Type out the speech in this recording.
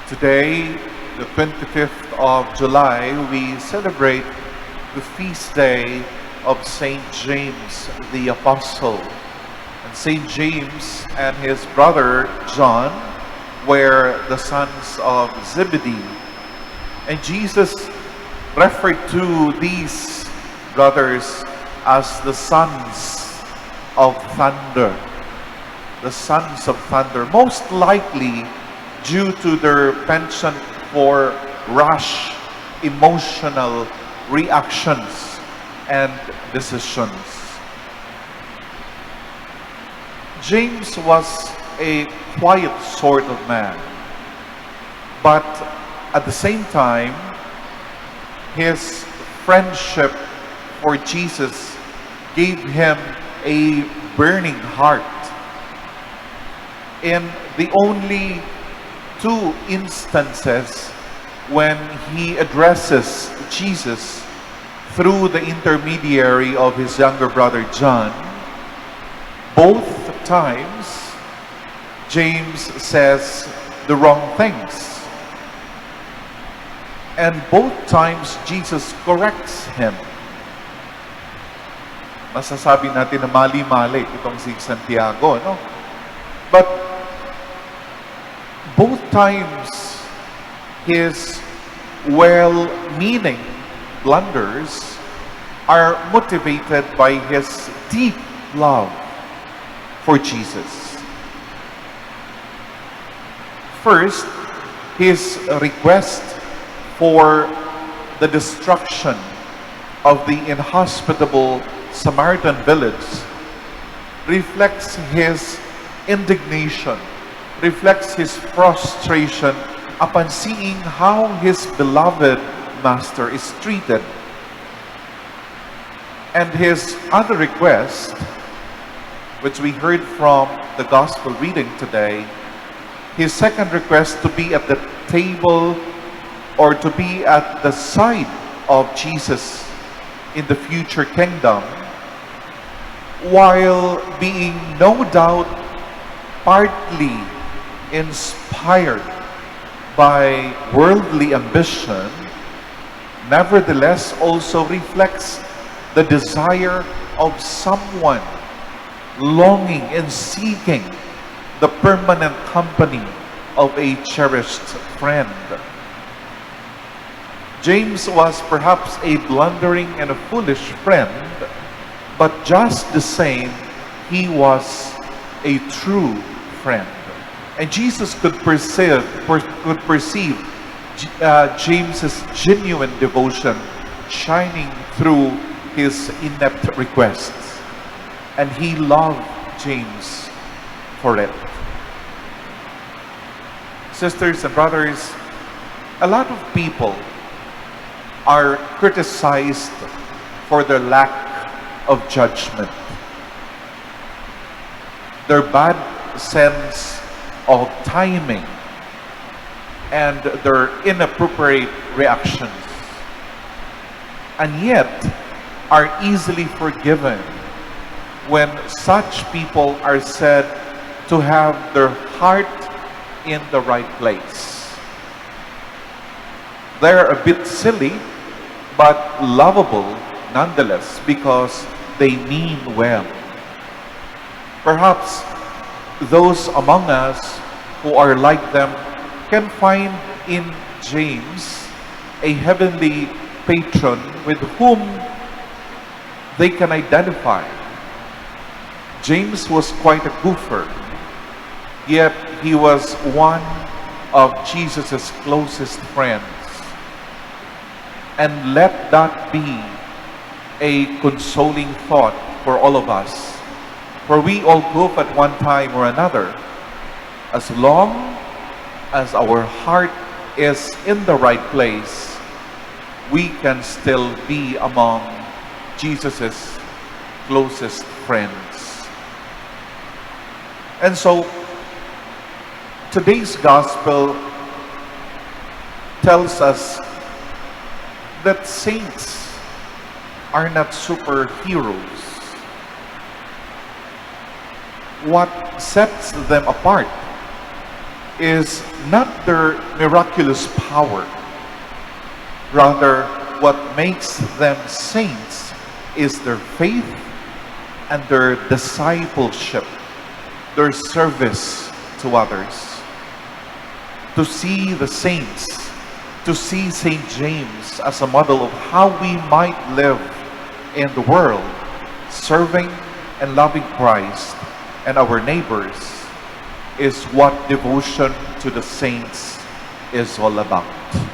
Today, the 25th of July, we celebrate the feast day of Saint James the Apostle. And Saint James and his brother John were the sons of Zebedee. And Jesus referred to these brothers as the sons of thunder. The sons of thunder, most likely due to their penchant for rash, emotional reactions and decisions. James was a quiet sort of man, but at the same time, his friendship for Jesus gave him a burning heart. In the only two instances when he addresses Jesus through the intermediary of his younger brother John, both times James says the wrong things. And both times Jesus corrects him. Masasabi natin na mali-mali itong si Santiago, no? But both times, his well-meaning blunders are motivated by his deep love for Jesus. First, his request for the destruction of the inhospitable Samaritan village reflects his indignation, reflects his frustration upon seeing how his beloved master is treated. And his other request, which we heard from the gospel reading today, his second request to be at the table or to be at the side of Jesus in the future kingdom, while being no doubt partly inspired by worldly ambition, nevertheless also reflects the desire of someone longing and seeking the permanent company of a cherished friend. James was perhaps a blundering and a foolish friend, but just the same, he was a true friend. And Jesus could perceive James's genuine devotion shining through his inept requests. And he loved James for it. Sisters and brothers, a lot of people are criticized for their lack of judgment, their bad sense of timing, and their inappropriate reactions, and yet are easily forgiven when such people are said to have their heart in the right place. They're a bit silly, but lovable nonetheless because they mean well. Perhaps those among us who are like them can find in James a heavenly patron with whom they can identify. James was quite a goofer, yet he was one of Jesus' closest friends. And let that be a consoling thought for all of us. For we all goof at one time or another. As long as our heart is in the right place, we can still be among Jesus' closest friends. And so, today's gospel tells us that saints are not superheroes. What sets them apart is not their miraculous power. Rather, what makes them saints is their faith and their discipleship, their service to others. To see the saints, to see St. James as a model of how we might live in the world, serving and loving Christ and our neighbors, is what devotion to the saints is all about.